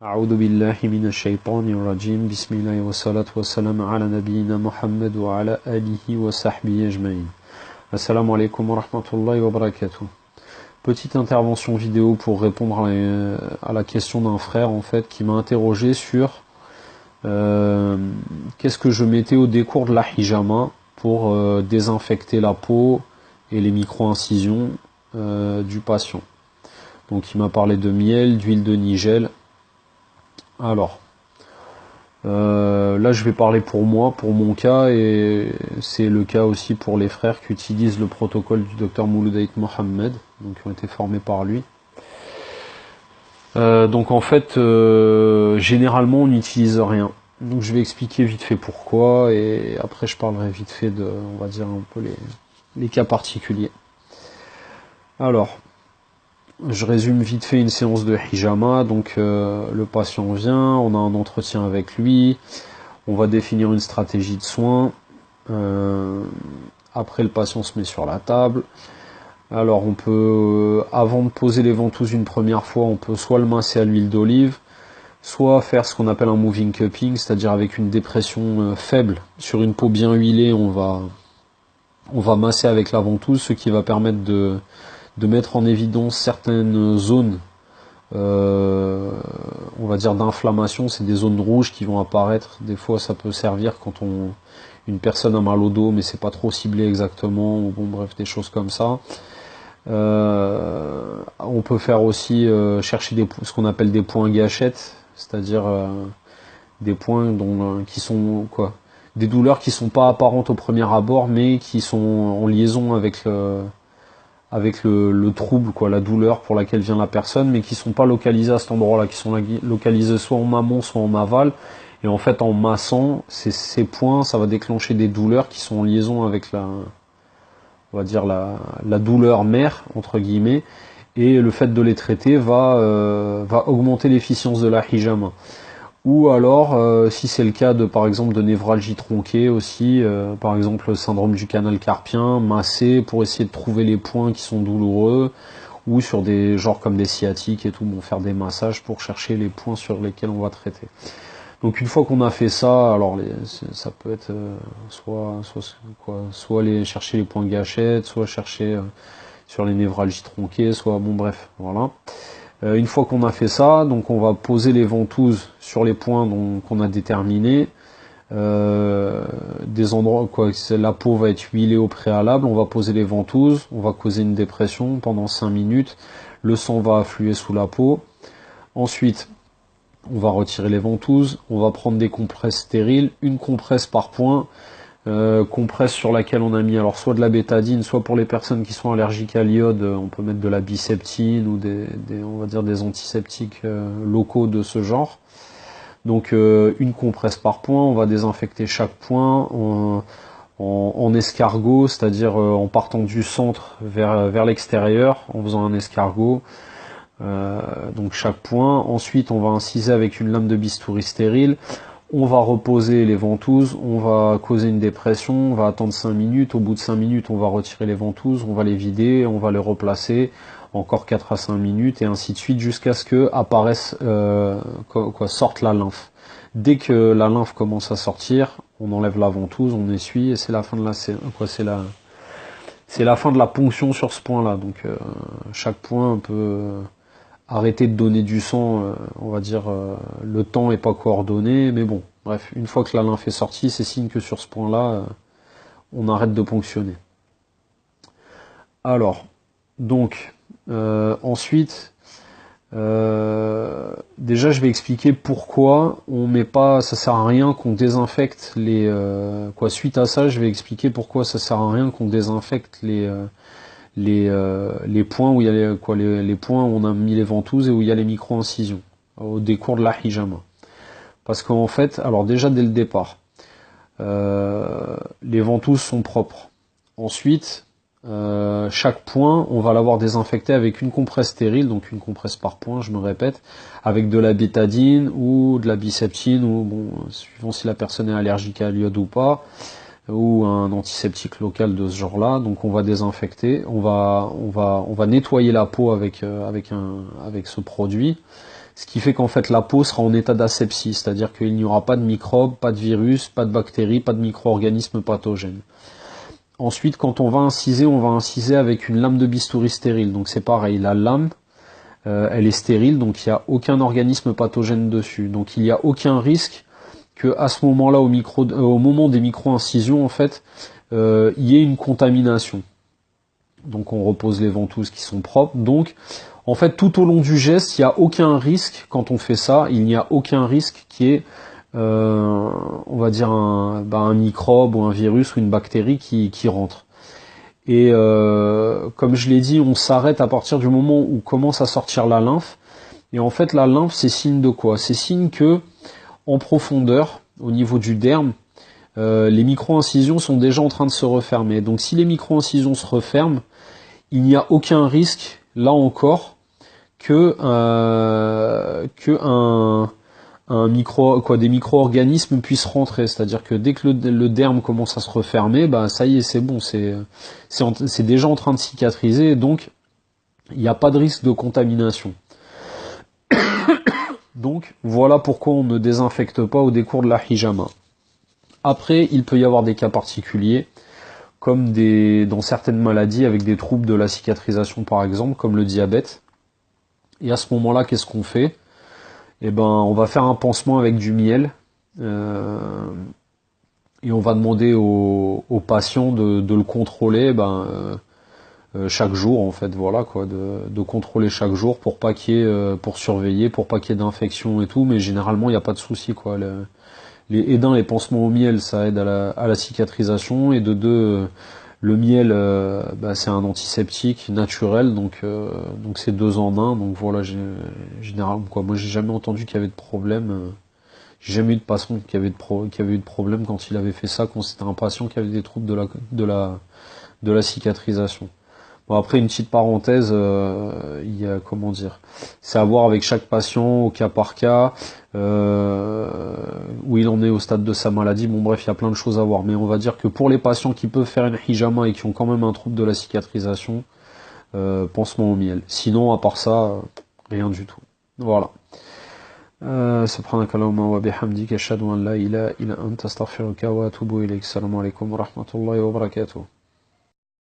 أعوذ بالله من الشيطان الرجيم بسم الله والصلاة والسلام على نبينا محمد وعلى آله وصحبه أجمعين. Assalamu alaikum wa rahmatullahi wa barakatuh. Petite intervention vidéo pour répondre à la question d'un frère en fait qui m'a interrogé sur qu'est-ce que je mettais au décours de la hijama pour désinfecter la peau et les micro-incisions du patient. Donc il m'a parlé de miel, d'huile de nigel. Alors, là je vais parler pour moi, pour mon cas, et c'est le cas aussi pour les frères qui utilisent le protocole du docteur Mouloud Aït Mohammed, donc qui ont été formés par lui. Donc en fait, généralement on n'utilise rien. Donc je vais expliquer vite fait pourquoi, et après je parlerai vite fait de, on va dire un peu les cas particuliers. Alors, je résume vite fait une séance de hijama. Donc le patient vient, on a un entretien avec lui, on va définir une stratégie de soins. Après le patient se met sur la table. Alors on peut, avant de poser les ventouses une première fois, on peut soit le masser à l'huile d'olive, soit faire ce qu'on appelle un moving cupping, c'est-à-dire avec une dépression faible sur une peau bien huilée, on va masser avec la ventouse, ce qui va permettre de mettre en évidence certaines zones, on va dire d'inflammation. C'est des zones rouges qui vont apparaître. Des fois, ça peut servir quand une personne a mal au dos, mais c'est pas trop ciblé exactement, ou bon, bref, des choses comme ça. On peut faire aussi chercher ce qu'on appelle des points gâchettes, c'est-à-dire des points qui sont des douleurs qui sont pas apparentes au premier abord, mais qui sont en liaison avec le trouble, la douleur pour laquelle vient la personne, mais qui sont pas localisées à cet endroit-là, qui sont localisées soit en amont, soit en aval. Et en fait, en massant ces points, ça va déclencher des douleurs qui sont en liaison avec on va dire la douleur mère, entre guillemets, et le fait de les traiter va augmenter l'efficience de la hijama. Ou alors, si c'est le cas par exemple de névralgie tronquée aussi, par exemple le syndrome du canal carpien, masser pour essayer de trouver les points qui sont douloureux, ou sur des genres comme des sciatiques et tout, faire des massages pour chercher les points sur lesquels on va traiter. Donc une fois qu'on a fait ça, alors ça peut être soit chercher les points gâchettes, soit chercher sur les névralgies tronquées, soit bref, voilà. Une fois qu'on a fait ça, donc on va poser les ventouses sur les points qu'on a déterminés. Des endroits, la peau va être huilée au préalable, on va poser les ventouses, on va causer une dépression pendant 5 minutes, le sang va affluer sous la peau. Ensuite, on va retirer les ventouses, on va prendre des compresses stériles, une compresse par point, compresse sur laquelle on a mis alors soit de la bétadine, soit pour les personnes qui sont allergiques à l'iode, on peut mettre de la biseptine ou on va dire des antiseptiques locaux de ce genre. Donc une compresse par point, on va désinfecter chaque point en escargot, c'est-à-dire en partant du centre vers l'extérieur, en faisant un escargot. Donc chaque point. Ensuite, on va inciser avec une lame de bistouri stérile. On va reposer les ventouses, on va causer une dépression, on va attendre 5 minutes. Au bout de 5 minutes, on va retirer les ventouses, on va les vider, on va les replacer. Encore 4 à 5 minutes, et ainsi de suite, jusqu'à ce que apparaisse, sorte la lymphe. Dès que la lymphe commence à sortir, on enlève la ventouse, on essuie, et c'est la fin de c'est la fin de la ponction sur ce point-là. Donc chaque point peut arrêter de donner du sang, on va dire, le temps est pas coordonné, mais bon, bref, une fois que la lymphe est sortie, c'est signe que sur ce point-là, on arrête de ponctionner. Alors, donc, ensuite, déjà je vais expliquer pourquoi on met pas, ça sert à rien qu'on désinfecte suite à ça, je vais expliquer pourquoi ça sert à rien qu'on désinfecte les points où il y a les points où on a mis les ventouses et où il y a les micro-incisions au décours de la hijama. Parce qu'en fait, alors déjà dès le départ, les ventouses sont propres. Ensuite, chaque point, on va l'avoir désinfecté avec une compresse stérile, donc une compresse par point, je me répète, avec de la bétadine ou de la biseptine, ou suivant si la personne est allergique à l'iode ou pas, ou un antiseptique local de ce genre-là. Donc on va désinfecter, on va nettoyer la peau avec ce produit. ce qui fait qu'en fait la peau sera en état d'asepsie, c'est-à-dire qu'il n'y aura pas de microbes, pas de virus, pas de bactéries, pas de micro-organismes pathogènes. Ensuite, quand on va inciser avec une lame de bistouri stérile. Donc c'est pareil, la lame, elle est stérile, donc il n'y a aucun organisme pathogène dessus. Donc il n'y a aucun risque que à ce moment-là, au moment des micro-incisions, en fait, il y ait une contamination. Donc on repose les ventouses qui sont propres. Donc en fait, tout au long du geste, il n'y a aucun risque, quand on fait ça, il n'y a aucun risque qui est on va dire un microbe ou un virus ou une bactérie qui rentre. Et comme je l'ai dit, on s'arrête à partir du moment où commence à sortir la lymphe. Et en fait, la lymphe, c'est signe de quoi? C'est signe que en profondeur, au niveau du derme, les micro-incisions sont déjà en train de se refermer. Donc si les micro-incisions se referment, il n'y a aucun risque, là encore, que des micro-organismes puissent rentrer. C'est-à-dire que dès que le derme commence à se refermer, bah ça y est, c'est bon, c'est déjà en train de cicatriser, donc il n'y a pas de risque de contamination. Donc voilà pourquoi on ne désinfecte pas au décours de la hijama. Après, il peut y avoir des cas particuliers, comme dans certaines maladies avec des troubles de la cicatrisation par exemple, comme le diabète. Et à ce moment-là, qu'est-ce qu'on fait? Eh ben, on va faire un pansement avec du miel et on va demander au patient de le contrôler chaque jour en fait, voilà quoi, de contrôler chaque jour pour pas qu'il y ait, pour surveiller, pour pas qu'il y ait d'infection et tout, mais généralement il n'y a pas de souci quoi. Les pansements au miel, ça aide à la cicatrisation, et de deux, le miel, c'est un antiseptique naturel, donc c'est deux en un, donc voilà, généralement quoi. Moi j'ai jamais entendu qu'il y avait de problème, j'ai jamais eu de patient qui avait eu de problème quand il avait fait ça, quand c'était un patient qui avait des troubles de la cicatrisation. Bon, après, une petite parenthèse, il y a, comment dire, c'est à voir avec chaque patient au cas par cas, où il en est au stade de sa maladie. Bon bref, il y a plein de choses à voir, mais on va dire que pour les patients qui peuvent faire une hijama et qui ont quand même un trouble de la cicatrisation, pansement au miel. Sinon, à part ça, rien du tout. Voilà. سبحانك اللهم وبحمدك أشهد أن لا إله إلا أنت أستغفرك وأتوب إليك. السلام عليكم ورحمة الله وبركاته.